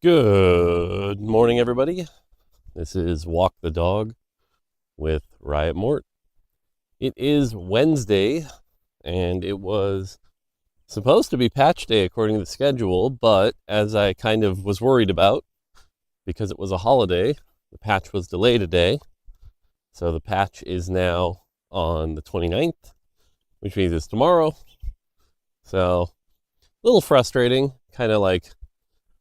Good morning, everybody. This is Walk the Dog with Riot Mort. It is Wednesday, and it was supposed to be patch day according to the schedule, but as I kind of was worried about, because it was a holiday, the patch was delayed a day. So the patch is now on the 29th, which means it's tomorrow. So a little frustrating, kind of like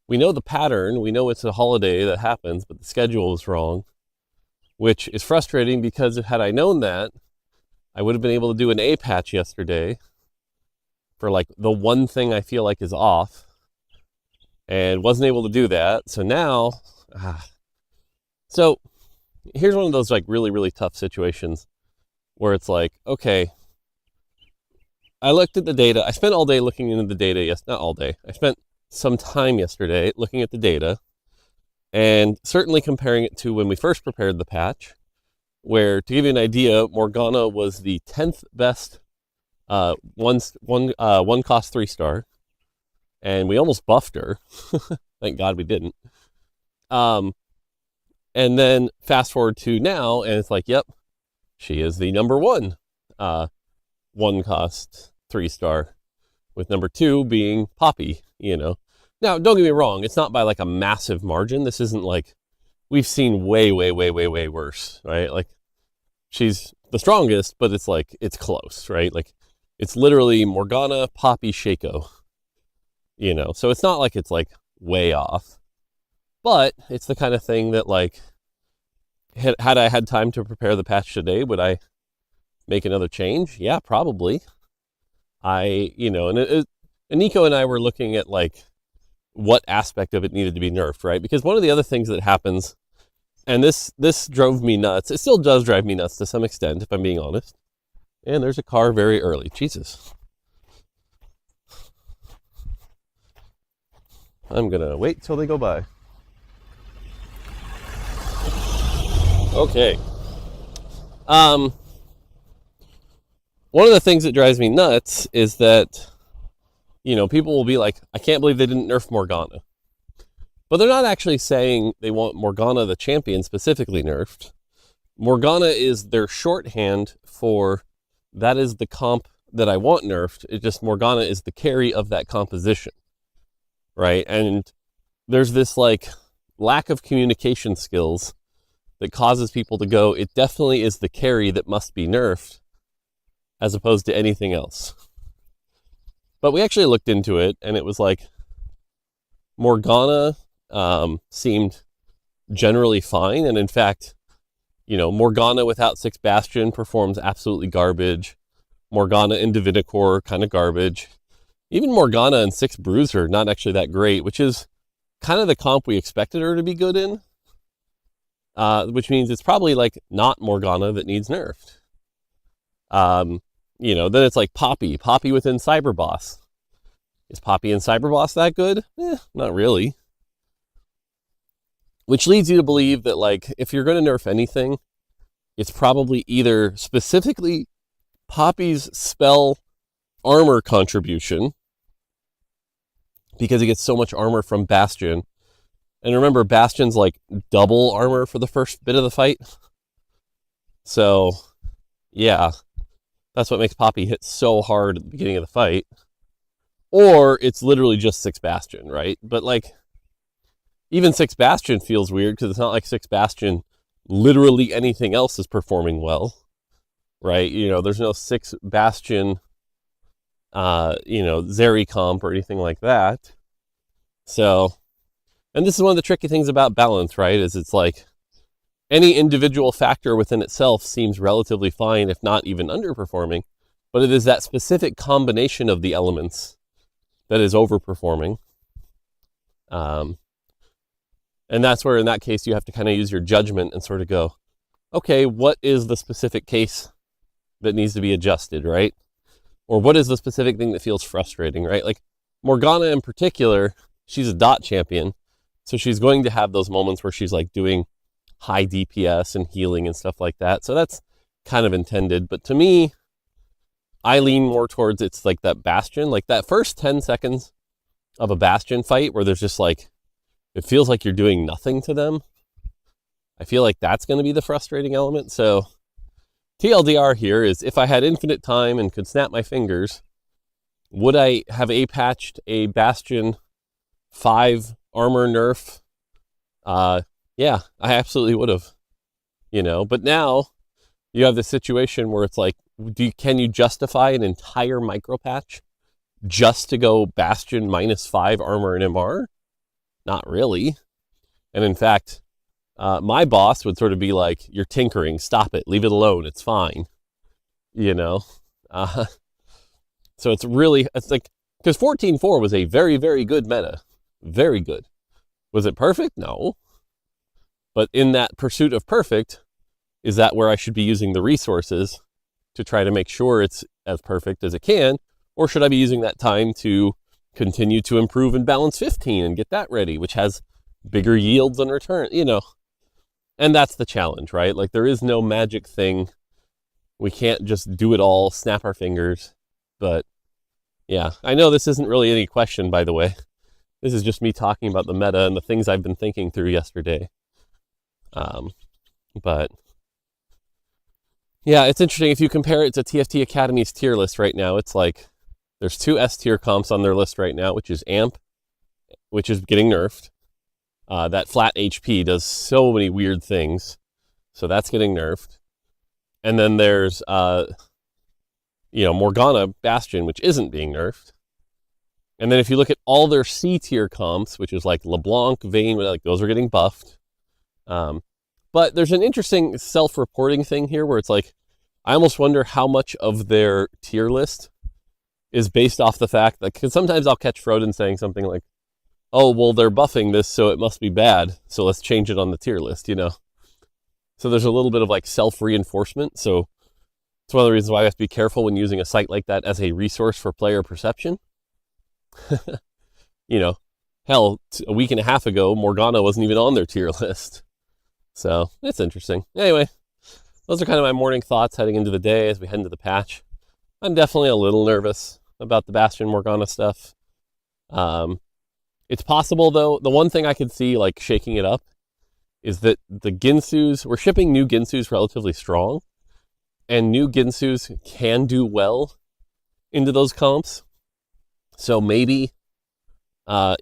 we know the pattern, we know it's a holiday that happens, but the schedule is wrong, which is frustrating because had I known that, I would have been able to do an A patch yesterday for like the one thing I feel like is off, and wasn't able to do that. So now, so here's one of those like really, really tough situations where it's like, okay, I looked at the data. I spent all day looking into the data. Yes, not all day. I spent some time yesterday looking at the data and certainly comparing it to when we first prepared the patch, where, to give you an idea, Morgana was the 10th best one cost 3-star, and we almost buffed her. Thank God we didn't. And then fast forward to now, and it's like, yep, she is the number one cost 3-star, with number 2 being Poppy, Now, don't get me wrong, it's not by like a massive margin. This isn't like, we've seen way, way, way, way, way worse, right? Like, she's the strongest, but it's like, it's close, right? Like, it's literally Morgana, Poppy, Shaco, So it's not like it's like way off, but it's the kind of thing that like, had I had time to prepare the patch today, would I make another change? Yeah, probably. And Nico and I were looking at like what aspect of it needed to be nerfed, right? Because one of the other things that happens, and this drove me nuts, it still does drive me nuts to some extent, if I'm being honest. And there's a car very early. Jesus. I'm gonna wait till they go by. Okay. One of the things that drives me nuts is that, people will be like, I can't believe they didn't nerf Morgana. But they're not actually saying they want Morgana the champion specifically nerfed. Morgana is their shorthand for, that is the comp that I want nerfed. It just, Morgana is the carry of that composition, right? And there's this like lack of communication skills that causes people to go, it definitely is the carry that must be nerfed, as opposed to anything else. But we actually looked into it, and it was like, Morgana seemed generally fine, and in fact, Morgana without 6 Bastion performs absolutely garbage. Morgana in Divinicore, kind of garbage. Even Morgana and 6 Bruiser, not actually that great, which is kind of the comp we expected her to be good in. Which means it's probably like not Morgana that needs nerfed. Then it's like Poppy within Cyberboss. Is Poppy in Cyberboss that good? Not really. Which leads you to believe that, like, if you're going to nerf anything, it's probably either specifically Poppy's spell armor contribution, because he gets so much armor from Bastion. And remember, Bastion's like double armor for the first bit of the fight. So, yeah, that's what makes Poppy hit so hard at the beginning of the fight. Or it's literally just 6 Bastion, right? But like, even 6 Bastion feels weird because it's not like 6 Bastion literally anything else is performing well, right? There's no 6 Bastion, Zeri comp or anything like that. So, and this is one of the tricky things about balance, right? Is it's like any individual factor within itself seems relatively fine, if not even underperforming, but it is that specific combination of the elements that is overperforming. And that's where, in that case, you have to kind of use your judgment and sort of go, okay, what is the specific case that needs to be adjusted, right? Or what is the specific thing that feels frustrating, right? Like Morgana in particular, she's a dot champion, so she's going to have those moments where she's like doing high DPS and healing and stuff like that. So that's kind of intended. But to me, I lean more towards it's like that Bastion, like that first 10 seconds of a Bastion fight where there's just like it feels like you're doing nothing to them. I feel like that's going to be the frustrating element. So TLDR here is, if I had infinite time and could snap my fingers, would I have patched a Bastion 5 armor nerf? Yeah, I absolutely would have, but now you have this situation where it's like, can you justify an entire micro patch just to go Bastion -5 armor and MR? Not really. And in fact, my boss would sort of be like, you're tinkering, stop it, leave it alone, it's fine. So it's like, because 14.4 was a very, very good meta. Very good. Was it perfect? No. But in that pursuit of perfect, is that where I should be using the resources to try to make sure it's as perfect as it can? Or should I be using that time to continue to improve and balance 15 and get that ready, which has bigger yields on return, And that's the challenge, right? Like, there is no magic thing. We can't just do it all, snap our fingers. But yeah, I know this isn't really any question, by the way. This is just me talking about the meta and the things I've been thinking through yesterday. But yeah, it's interesting. If you compare it to TFT Academy's tier list right now, it's like there's 2 S tier comps on their list right now, which is AMP, which is getting nerfed. That flat HP does so many weird things, so that's getting nerfed. And then there's Morgana Bastion, which isn't being nerfed. And then if you look at all their C tier comps, which is like LeBlanc, Vayne, like those are getting buffed. But there's an interesting self-reporting thing here where it's like, I almost wonder how much of their tier list is based off the fact that, because sometimes I'll catch Froden saying something like, oh, well, they're buffing this, so it must be bad, so let's change it on the tier list, So there's a little bit of like self-reinforcement. So it's one of the reasons why I have to be careful when using a site like that as a resource for player perception. Hell, a week and a half ago, Morgana wasn't even on their tier list. So it's interesting. Anyway, those are kind of my morning thoughts heading into the day as we head into the patch. I'm definitely a little nervous about the Bastion Morgana stuff. It's possible, though. The one thing I could see, like, shaking it up is that the Ginsus, we're shipping new Ginsus relatively strong, and new Ginsus can do well into those comps. So maybe, a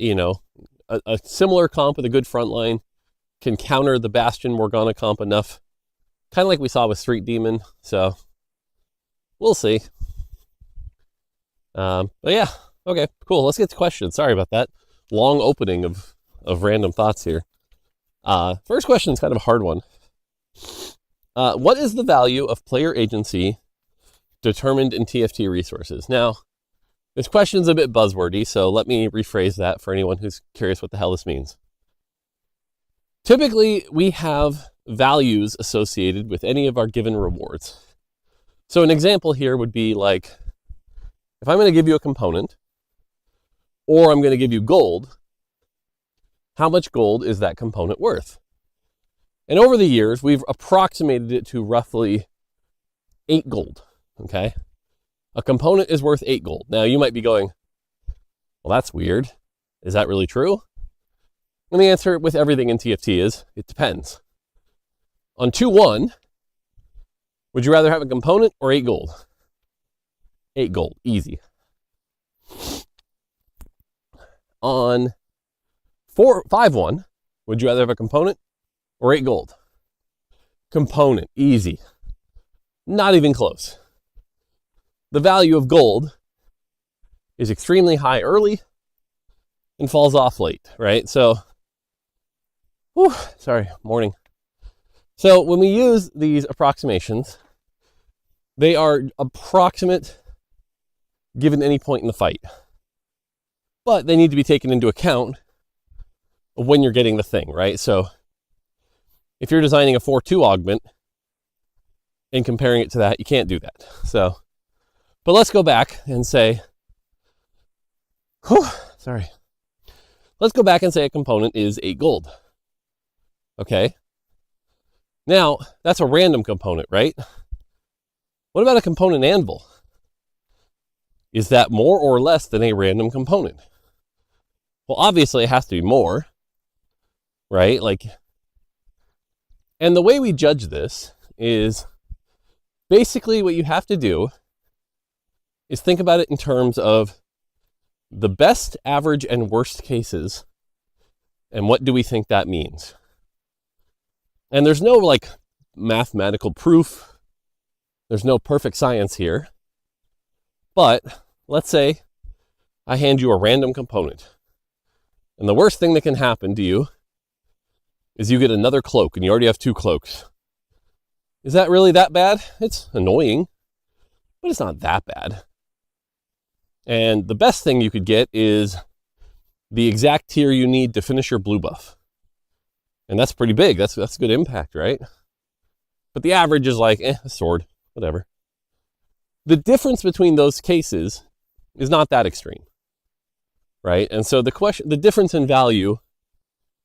similar comp with a good front line can counter the Bastion Morgana comp enough, kind of like we saw with Street Demon. So we'll see. But yeah, okay, cool. Let's get to questions. Sorry about that long opening of random thoughts here. First question is kind of a hard one. What is the value of player agency determined in TFT resources? Now, this question's a bit buzzwordy, so let me rephrase that for anyone who's curious what the hell this means. Typically, we have values associated with any of our given rewards. So an example here would be like, if I'm going to give you a component, or I'm going to give you gold, how much gold is that component worth? And over the years, we've approximated it to roughly 8 gold, okay? A component is worth 8 gold. Now, you might be going, well, that's weird. Is that really true? And the answer with everything in TFT is, it depends. On 2-1, would you rather have a component or 8 gold? 8 gold, easy. On 5-1, would you rather have a component or 8 gold? Component, easy. Not even close. The value of gold is extremely high early and falls off late, right? So, morning. So when we use these approximations, they are approximate given any point in the fight. But they need to be taken into account when you're getting the thing, right? So if you're designing a 4-2 augment and comparing it to that, you can't do that. So, but let's go back and say, let's go back and say a component is 8 gold. Okay. Now, that's a random component, right? What about a component anvil? Is that more or less than a random component? Well, obviously it has to be more, right? Like, and the way we judge this is basically what you have to do is think about it in terms of the best, average, and worst cases. And what do we think that means? And there's no like mathematical proof. There's no perfect science here. But let's say I hand you a random component. And the worst thing that can happen to you is you get another cloak and you already have 2 cloaks. Is that really that bad? It's annoying, but it's not that bad. And the best thing you could get is the exact tier you need to finish your blue buff. And that's pretty big. That's good impact, right? But the average is like, a sword, whatever. The difference between those cases is not that extreme, right? And so the difference in value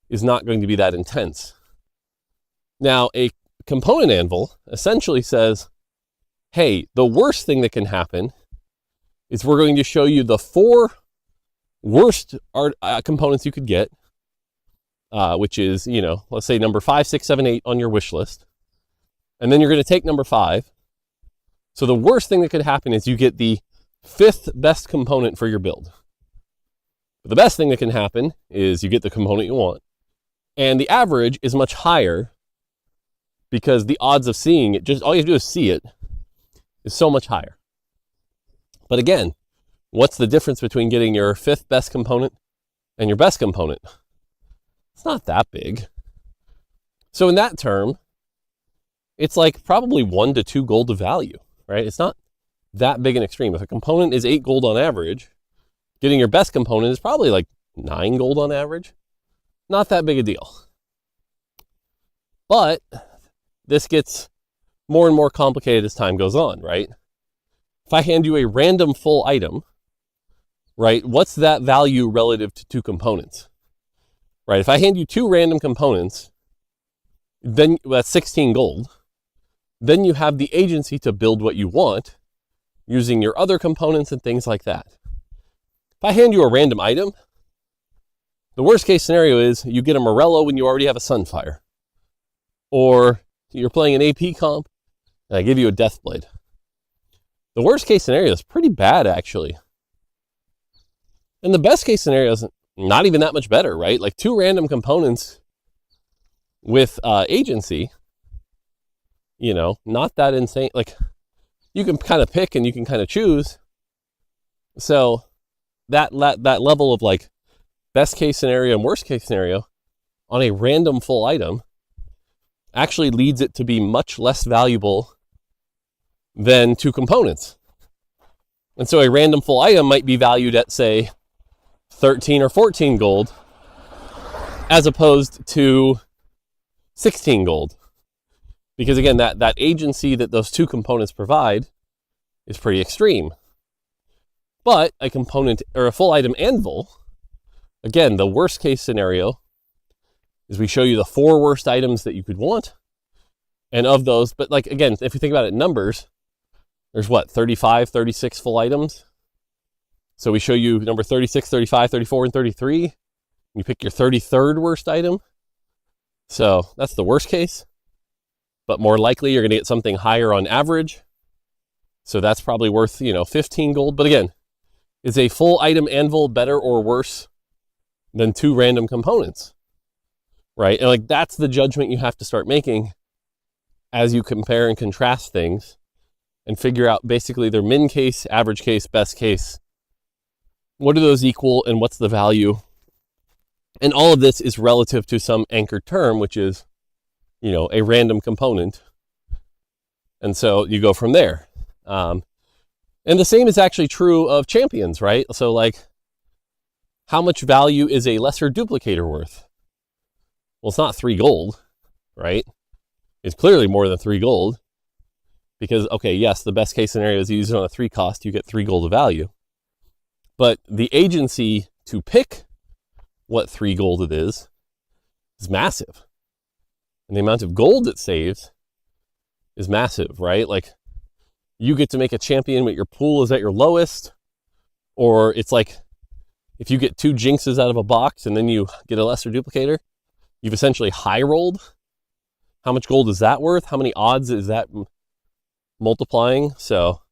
is not going to be that intense. Now, a component anvil essentially says, hey, the worst thing that can happen is we're going to show you the 4 worst components you could get, which is, let's say number 5, 6, 7, 8 on your wish list. And then you're going to take number 5. So the worst thing that could happen is you get the 5th best component for your build. But the best thing that can happen is you get the component you want. And the average is much higher because the odds of seeing it, just all you have to do is see it, is so much higher. But again, what's the difference between getting your 5th best component and your best component? It's not that big. So in that term, it's like probably 1 to 2 gold of value, right? It's not that big an extreme. If a component is 8 gold on average, getting your best component is probably like 9 gold on average. Not that big a deal. But this gets more and more complicated as time goes on, right? If I hand you a random full item, right, what's that value relative to 2 components? Right, if I hand you 2 random components, then that's 16 gold. Then you have the agency to build what you want using your other components and things like that. If I hand you a random item, the worst case scenario is you get a Morello when you already have a Sunfire. Or you're playing an AP comp and I give you a Deathblade. The worst case scenario is pretty bad, actually. And the best case scenario is not even that much better, right? Like 2 random components with agency, not that insane. Like you can kind of pick and you can kind of choose. So that level of like best case scenario and worst case scenario on a random full item actually leads it to be much less valuable than 2 components. And so a random full item might be valued at, say, 13 or 14 gold as opposed to 16 gold. Because again, that agency that those 2 components provide is pretty extreme. But a component or a full item anvil, again, the worst case scenario is we show you the 4 worst items that you could want. And of those, but like, again, if you think about it in numbers, there's 35, 36 full items. So we show you number 36, 35, 34, and 33. You pick your 33rd worst item. So that's the worst case. But more likely you're going to get something higher on average. So that's probably worth, 15 gold. But again, is a full item anvil better or worse than 2 random components? Right? And like that's the judgment you have to start making as you compare and contrast things and figure out basically their min case, average case, best case. What do those equal and what's the value? And all of this is relative to some anchored term, which is, a random component. And so you go from there. And the same is actually true of champions, right? So like, how much value is a lesser duplicator worth? Well, it's not 3 gold, right? It's clearly more than 3 gold. Because, okay, yes, the best case scenario is you use it on a 3 cost, you get 3 gold of value. But the agency to pick what 3 gold it is massive. And the amount of gold it saves is massive, right? Like, you get to make a champion when your pool is at your lowest, or it's like, if you get 2 jinxes out of a box and then you get a lesser duplicator, you've essentially high rolled. How much gold is that worth? How many odds is that multiplying? So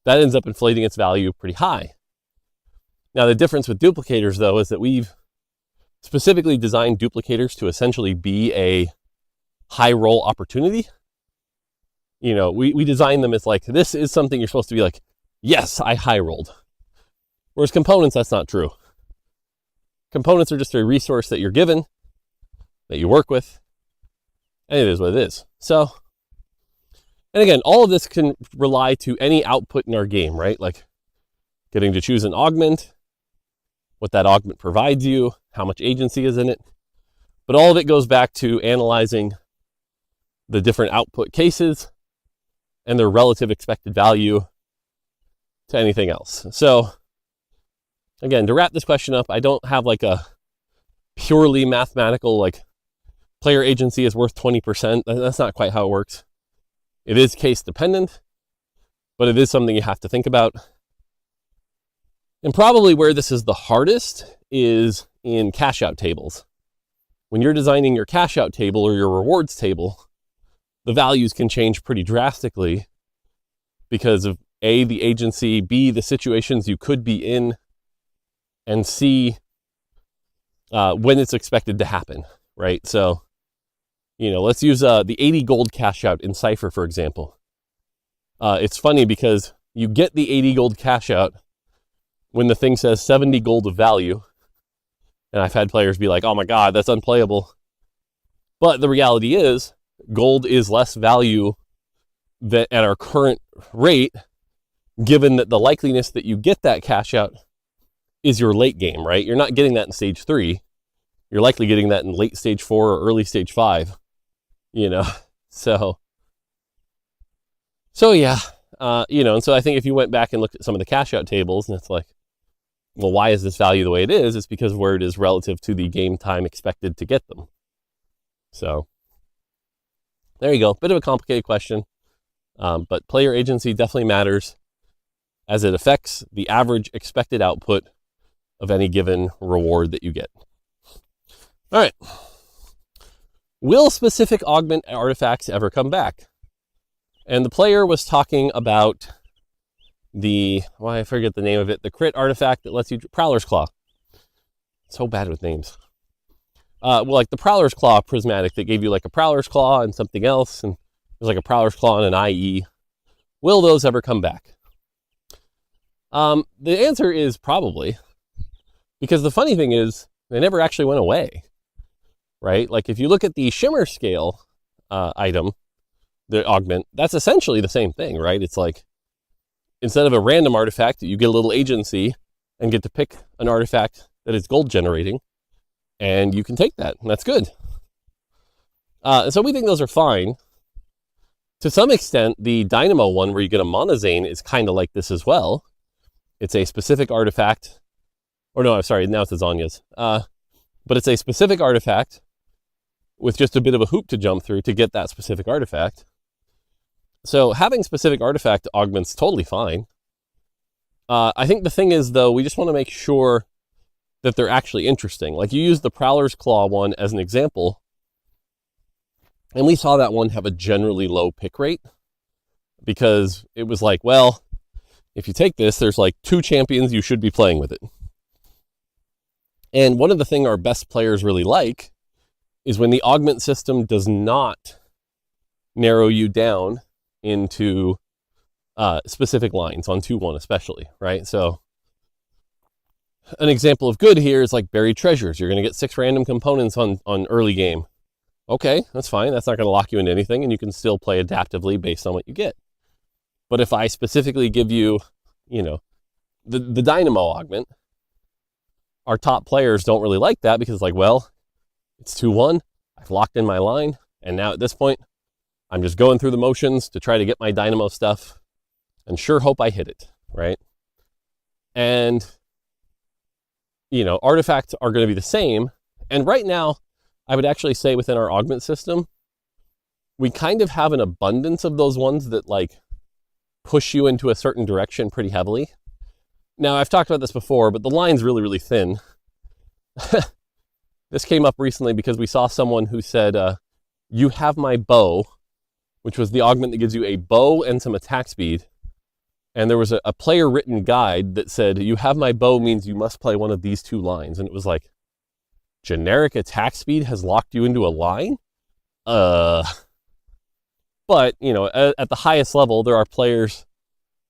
that ends up inflating its value pretty high. Now, the difference with duplicators, though, is that we've specifically designed duplicators to essentially be a high roll opportunity. You know, we design them as like, this is something you're supposed to be like, yes, I high rolled. Whereas components, that's not true. Components are just a resource that you're given, that you work with, and it is what it is. So, and again, all of this can rely to any output in our game, right? Like getting to choose an augment, what that augment provides you, how much agency is in it. But all of it goes back to analyzing the different output cases and their relative expected value to anything else. So again, to wrap this question up, I don't have like a purely mathematical, like player agency is worth 20%. That's not quite how it works. It is case dependent, but it is something you have to think about. And probably where this is the hardest is in cash out tables. When you're designing your cash out table or your rewards table, the values can change pretty drastically because of A, the agency, B, the situations you could be in, and C, when it's expected to happen, right? So, you know, let's use the 80 gold cash out in Cypher, for example. It's funny because you get the 80 gold cash out when the thing says 70 gold of value. And I've had players be like, oh my God, that's unplayable. But the reality is, gold is less value than at our current rate, given that the likeliness that you get that cash out is your late game, right? You're not getting that in stage 3. You're likely getting that in late stage 4 or early stage 5, you know? So yeah, you know, and so I think if you went back and looked at some of the cash out tables and it's like, well, why is this value the way it is? It's because of where it is relative to the game time expected to get them. So there you go. Bit of a complicated question, but player agency definitely matters as it affects the average expected output of any given reward that you get. All right. Will specific augment artifacts ever come back? And the player was talking about I forget the name of it, the crit artifact that lets you, Prowler's Claw. So bad with names. Well, like the Prowler's Claw prismatic that gave you like a Prowler's Claw and something else, and there's like a Prowler's Claw and an IE. Will those ever come back? The answer is probably, because the funny thing is they never actually went away, right? Like if you look at the Shimmer Scale item, the augment, that's essentially the same thing, right? It's like, instead of a random artifact, you get a little agency and get to pick an artifact that is gold generating, and you can take that, and that's good. So we think those are fine. To some extent, the Dynamo one, where you get a Monozane, is kind of like this as well. It's a specific artifact, or no, I'm sorry, now it's a Zanya's. But it's a specific artifact with just a bit of a hoop to jump through to get that specific artifact. So having specific artifact augments totally fine. I think the thing is, though, we just want to make sure that they're actually interesting. Like you used the Prowler's Claw one as an example, and we saw that one have a generally low pick rate because it was like, well, if you take this, there's like 2 champions you should be playing with it. And one of the things our best players really like is when the augment system does not narrow you down into specific lines on 2-1 especially, right? So an example of good here is like buried treasures. You're going to get 6 random components on early game. Okay, that's fine. That's not going to lock you into anything, and you can still play adaptively based on what you get. But if I specifically give you, you know, the Dynamo augment, our top players don't really like that because, like, well, it's 2-1. I've locked in my line, and now at this point, I'm just going through the motions to try to get my Dynamo stuff and sure hope I hit it, right? And, you know, artifacts are going to be the same. And right now, I would actually say within our augment system, we kind of have an abundance of those ones that like push you into a certain direction pretty heavily. Now, I've talked about this before, but the line's really, really thin. This came up recently because we saw someone who said, you have my bow, which was the augment that gives you a bow and some attack speed. And there was a player written guide that said, you have my bow means you must play one of these two lines. And it was like, generic attack speed has locked you into a line? But, you know, at the highest level, there are players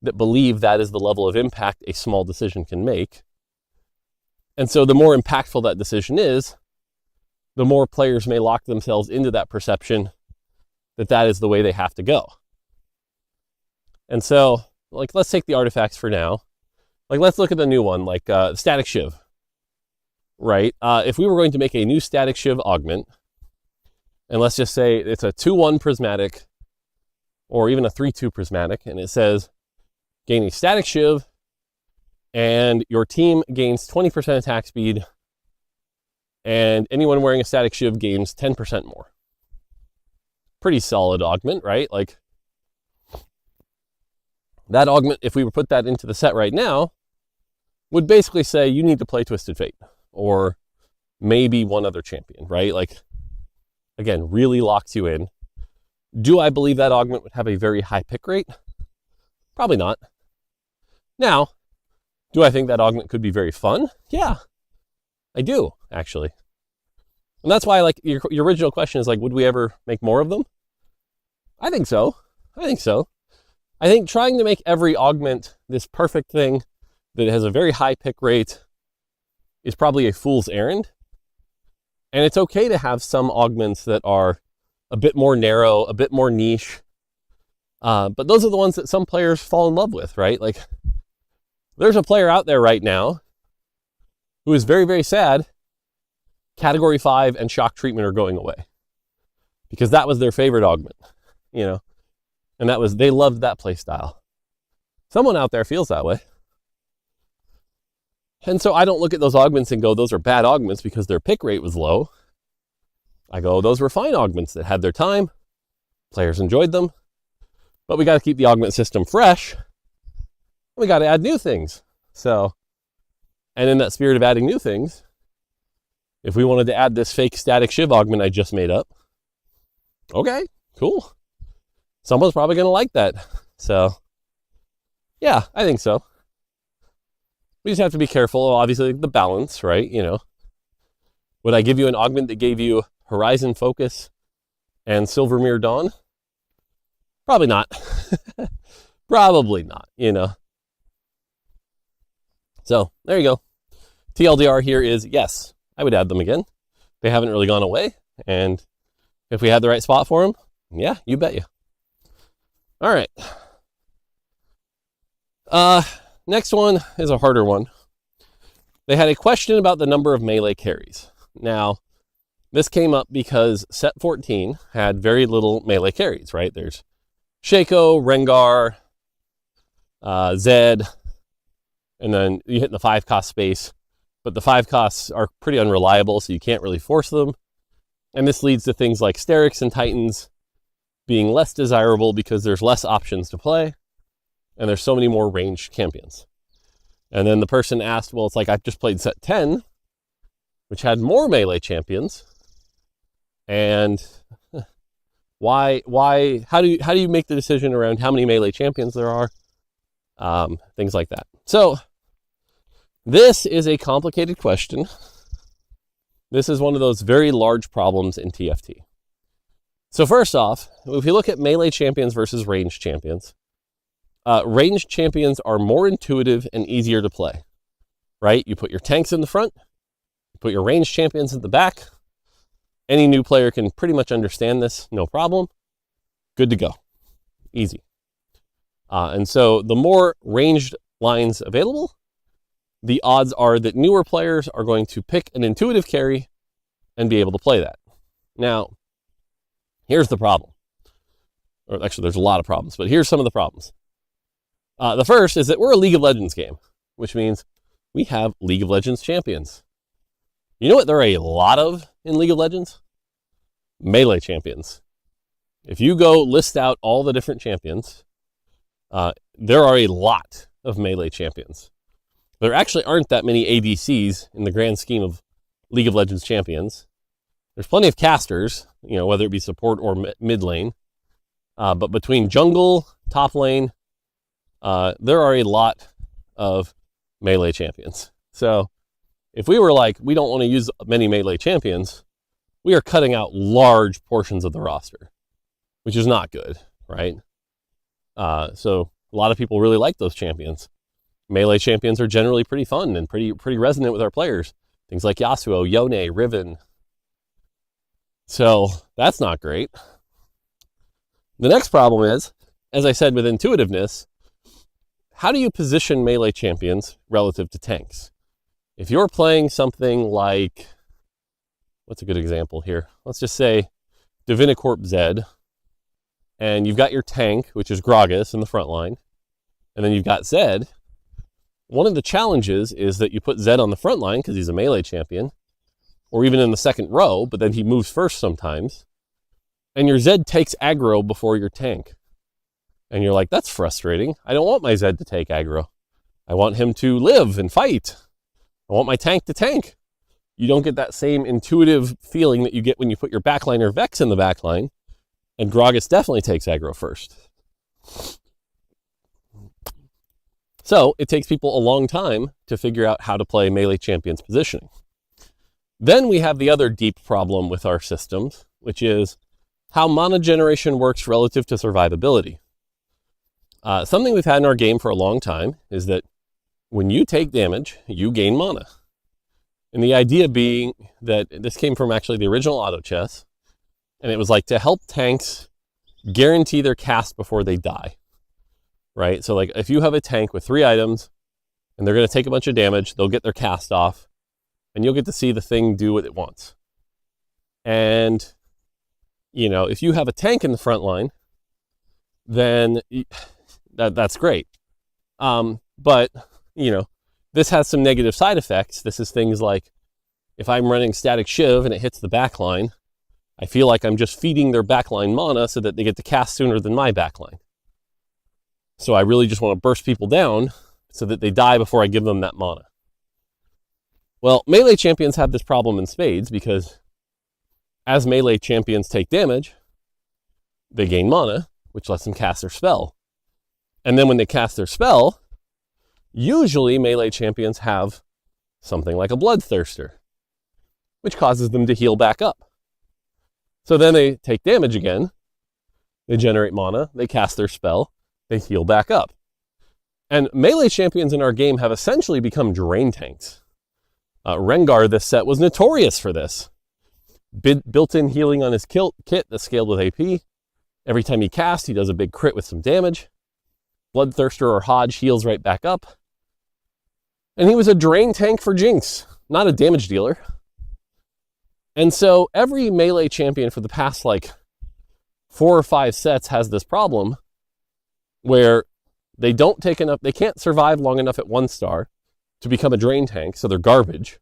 that believe that is the level of impact a small decision can make. And so the more impactful that decision is, the more players may lock themselves into that perception that that is the way they have to go. And so, like, let's take the artifacts for now. Like, let's look at the new one, like Static Shiv, right? If we were going to make a new Static Shiv augment, and let's just say it's a 2-1 prismatic, or even a 3-2 prismatic, and it says, gain a Static Shiv, and your team gains 20% attack speed, and anyone wearing a Static Shiv gains 10% more. Pretty solid augment, right? Like, that augment, if we were put that into the set right now, would basically say you need to play Twisted Fate, or maybe one other champion, right? Like, again, really locks you in. Do I believe that augment would have a very high pick rate? Probably not. Now, do I think that augment could be very fun? Yeah, I do, actually. And that's why, like, your original question is, like, would we ever make more of them? I think so. I think trying to make every augment this perfect thing that has a very high pick rate is probably a fool's errand. And it's okay to have some augments that are a bit more narrow, a bit more niche. But those are the ones that some players fall in love with, right? Like, there's a player out there right now who is very, very sad Category 5 and Shock Treatment are going away, because that was their favorite augment, you know, and they loved that play style. Someone out there feels that way. And so I don't look at those augments and go, those are bad augments because their pick rate was low. I go, those were fine augments that had their time. Players enjoyed them. But we got to keep the augment system fresh. We got to add new things. So, and in that spirit of adding new things, if we wanted to add this fake Static Shiv augment I just made up, okay, cool. Someone's probably going to like that. So, yeah, I think so. We just have to be careful, obviously, the balance, right? You know, would I give you an augment that gave you Horizon Focus and Silvermere Dawn? Probably not. Probably not, you know. So, there you go. TLDR here is, yes, I would add them again. They haven't really gone away. And if we had the right spot for them, yeah, you bet you. All right. Next one is a harder one. They had a question about the number of melee carries. Now, this came up because set 14 had very little melee carries, right? There's Shaco, Rengar, Zed, and then you hit the 5-cost space. But the 5 costs are pretty unreliable, so you can't really force them. And this leads to things like Sterix and Titans being less desirable because there's less options to play, and there's so many more ranged champions. And then the person asked, well, it's like, I've just played set 10, which had more melee champions. And how do you make the decision around how many melee champions there are? Things like that. So this is a complicated question. This is one of those very large problems in TFT. So first off, if you look at melee champions versus ranged champions are more intuitive and easier to play, right? You put your tanks in the front, you put your ranged champions at the back. Any new player can pretty much understand this, no problem. Good to go. Easy. And so the more ranged lines available, the odds are that newer players are going to pick an intuitive carry and be able to play that. Now, here's the problem. Or actually, there's a lot of problems, but here's some of the problems. The first is that we're a League of Legends game, which means we have League of Legends champions. You know what there are a lot of in League of Legends? Melee champions. If you go list out all the different champions, there are a lot of melee champions. There actually aren't that many ADCs in the grand scheme of League of Legends champions. There's plenty of casters, whether it be support or mid lane. But between jungle, top lane, there are a lot of melee champions. So if we were like, we don't want to use many melee champions, we are cutting out large portions of the roster, which is not good, right? So a lot of people really like those champions. Melee champions are generally pretty fun and pretty resonant with our players. Things like Yasuo, Yone, Riven. So that's not great. The next problem is, as I said, with intuitiveness, how do you position melee champions relative to tanks? If you're playing something like, what's a good example here? Let's just say Divinicorp Zed, and you've got your tank, which is Gragas in the front line, and then you've got Zed. One of the challenges is that you put Zed on the front line because he's a melee champion, or even in the second row, but then he moves first sometimes, and your Zed takes aggro before your tank. And you're like, that's frustrating. I don't want my Zed to take aggro. I want him to live and fight. I want my tank to tank. You don't get that same intuitive feeling that you get when you put your backliner Vex in the backline, and Gragas definitely takes aggro first. So it takes people a long time to figure out how to play melee champions positioning. Then we have the other deep problem with our systems, which is how mana generation works relative to survivability. Something we've had in our game for a long time is that when you take damage, you gain mana. And the idea being that this came from actually the original auto chess, and it was like to help tanks guarantee their cast before they die, right? So like if you have a tank with 3 items and they're going to take a bunch of damage, they'll get their cast off, and you'll get to see the thing do what it wants. And, if you have a tank in the front line, then that's great. But, this has some negative side effects. This is things like, if I'm running Static Shiv and it hits the backline, I feel like I'm just feeding their backline mana so that they get to cast sooner than my backline. So I really just want to burst people down so that they die before I give them that mana. Well, melee champions have this problem in spades because as melee champions take damage, they gain mana, which lets them cast their spell. And then when they cast their spell, usually melee champions have something like a Bloodthirster, which causes them to heal back up. So then they take damage again, they generate mana, they cast their spell, they heal back up. And melee champions in our game have essentially become drain tanks. Rengar this set was notorious for this. Built-in healing on his kit that's scaled with AP. Every time he casts, he does a big crit with some damage. Bloodthirster or Hodge heals right back up. And he was a drain tank for Jinx, not a damage dealer. And so every melee champion for the past 4 or 5 sets has this problem where they can't survive long enough at 1 star to become a drain tank, so they're garbage.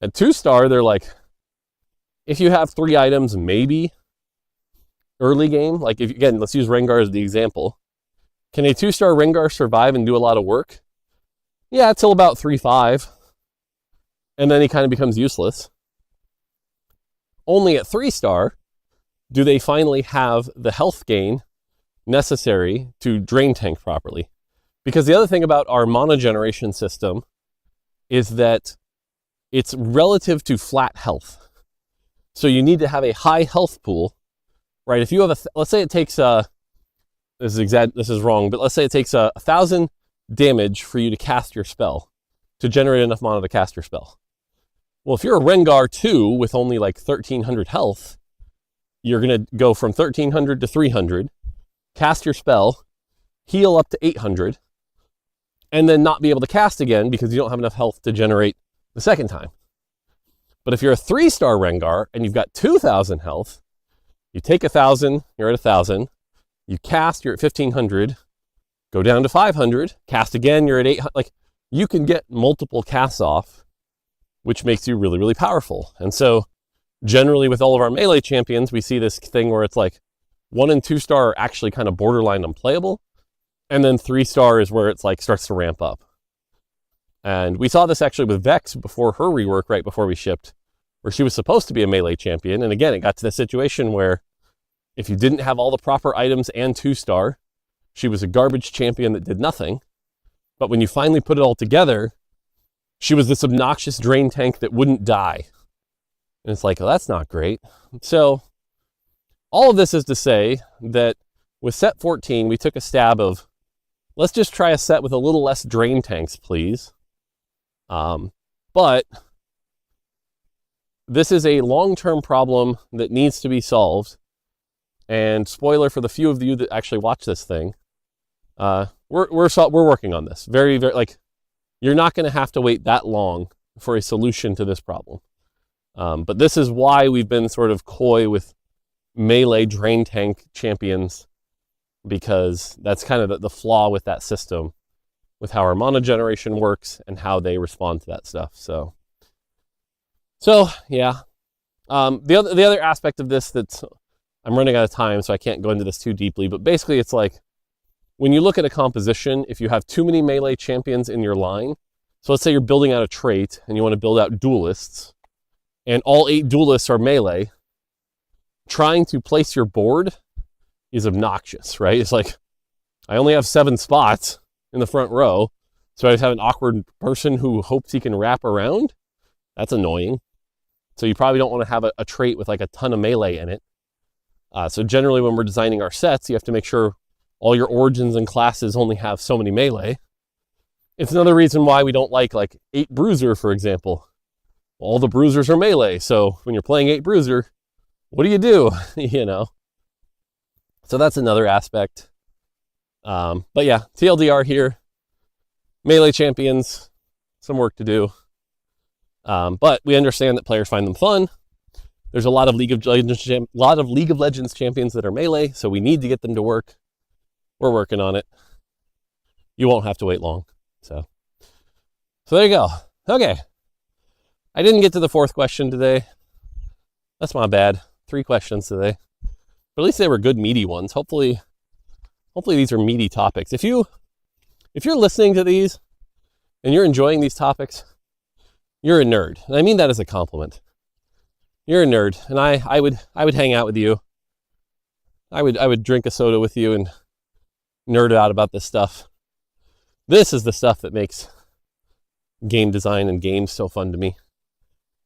At 2 star, they're like, if you have 3 items, maybe early game, let's use Rengar as the example. Can a 2-star Rengar survive and do a lot of work? Yeah, till about 3-5. And then he kind of becomes useless. Only at 3-star do they finally have the health gain necessary to drain tank properly. Because the other thing about our mana generation system is that it's relative to flat health. So you need to have a high health pool, right? If you have let's say it takes this is wrong, but let's say it takes 1,000 damage for you to cast your spell, to generate enough mana to cast your spell. Well, if you're a Rengar 2 with only 1,300 health, you're going to go from 1,300 to 300, cast your spell, heal up to 800, and then not be able to cast again because you don't have enough health to generate the second time. But if you're a 3-star Rengar and you've got 2,000 health, you take 1,000, you're at 1,000, you cast, you're at 1,500, go down to 500, cast again, you're at 800. You can get multiple casts off, which makes you really, really powerful. And so generally with all of our melee champions, we see this thing where it's 1 and 2-star are actually kind of borderline unplayable. And then 3-star is where it's starts to ramp up. And we saw this actually with Vex before her rework, right before we shipped, where she was supposed to be a melee champion. And again, it got to the situation where if you didn't have all the proper items and 2-star, she was a garbage champion that did nothing. But when you finally put it all together, she was this obnoxious drain tank that wouldn't die. And it's like, well, that's not great. So all of this is to say that with set 14, we took a stab of, let's just try a set with a little less drain tanks, please. But this is a long-term problem that needs to be solved. And spoiler for the few of you that actually watch this thing, we're working on this. Very, very, like, you're not going to have to wait that long for a solution to this problem. But this is why we've been sort of coy with melee drain tank champions, because that's kind of the flaw with that system, with how our mana generation works and how they respond to that stuff. So yeah. The other aspect of this that's, I'm running out of time, so I can't go into this too deeply, but basically it's like, when you look at a composition, if you have too many melee champions in your line, so let's say you're building out a trait and you want to build out duelists, and all 8 duelists are melee, trying to place your board is obnoxious, right? It's like, I only have 7 spots in the front row, so I just have an awkward person who hopes he can wrap around. That's annoying. So you probably don't want to have a trait with like a ton of melee in it. So generally when we're designing our sets, you have to make sure all your origins and classes only have so many melee. It's another reason why we don't like 8 bruiser, for example. All the bruisers are melee, so when you're playing 8 bruiser, what do? You know? So that's another aspect. But yeah, TLDR here. Melee champions, some work to do. But we understand that players find them fun. There's a lot of League of Legends champions that are melee, so we need to get them to work. We're working on it. You won't have to wait long. So there you go. Okay. I didn't get to the 4th question today. That's my bad. 3 questions today. But at least they were good, meaty ones. Hopefully these are meaty topics. If you're listening to these and you're enjoying these topics, you're a nerd. And I mean that as a compliment. You're a nerd, and I would hang out with you. I would drink a soda with you and nerd out about this stuff. This is the stuff that makes game design and games so fun to me.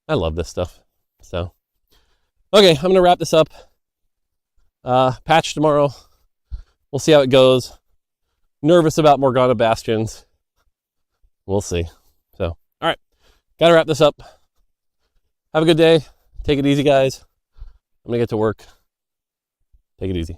I love this stuff. So, okay, I'm going to wrap this up. Patch tomorrow. We'll see how it goes. Nervous about Morgana Bastions. We'll see. So, all right, got to wrap this up. Have a good day. Take it easy, guys. I'm going to get to work. Take it easy.